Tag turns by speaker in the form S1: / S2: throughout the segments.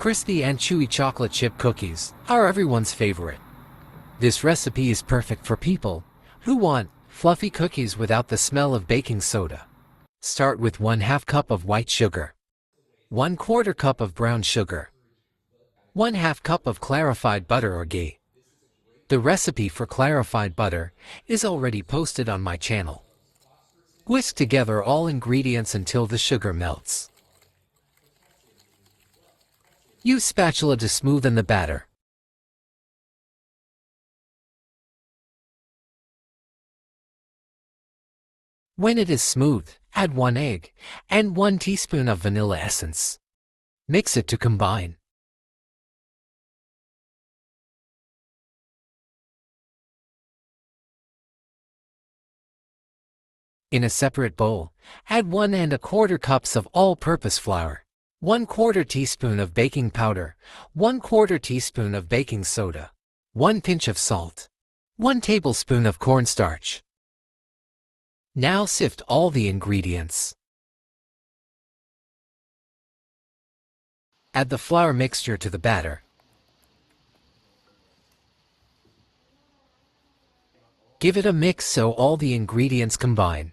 S1: Crispy and chewy chocolate chip cookies are everyone's favorite. This recipe is perfect for people who want fluffy cookies without the smell of baking soda. Start with 1/2 cup of white sugar, 1/4 cup of brown sugar, 1/2 cup of clarified butter or ghee. The recipe for clarified butter is already posted on my channel. Whisk together all ingredients until the sugar melts. Use spatula to smoothen the batter. When it is smooth, add 1 egg and 1 teaspoon of vanilla essence. Mix it to combine. In a separate bowl, add 1¼ cups of all-purpose flour, 1/4 teaspoon of baking powder, 1/4 teaspoon of baking soda, 1 pinch of salt, 1 tablespoon of cornstarch. Now sift all the ingredients. Add the flour mixture to the batter. Give it a mix so all the ingredients combine.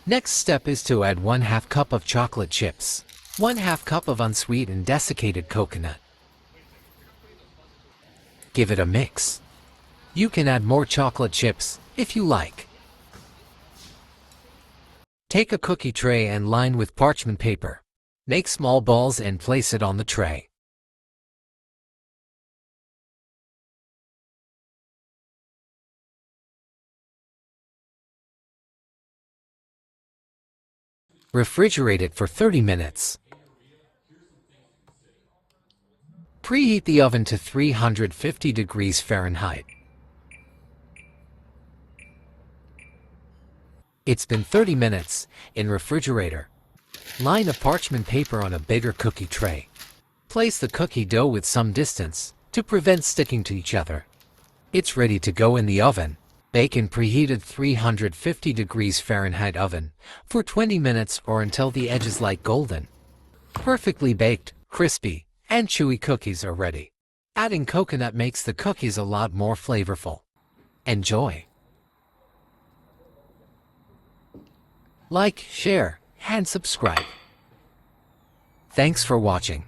S1: Next step is to add 1/2 cup of chocolate chips, 1/2 cup of unsweetened desiccated coconut. Give it a mix. You can add more chocolate chips if you like. Take a cookie tray and line with parchment paper. Make small balls and place it on the tray. Refrigerate it for 30 minutes. Preheat the oven to 350 degrees Fahrenheit. It's been 30 minutes in refrigerator. Line a parchment paper on a bigger cookie tray. Place the cookie dough with some distance to prevent sticking to each other. It's ready to go in the oven. Bake in preheated 350 degrees Fahrenheit oven for 20 minutes or until the edge is light golden. Perfectly baked, crispy, and chewy cookies are ready. Adding coconut makes the cookies a lot more flavorful. Enjoy! Like, share, and subscribe. Thanks for watching.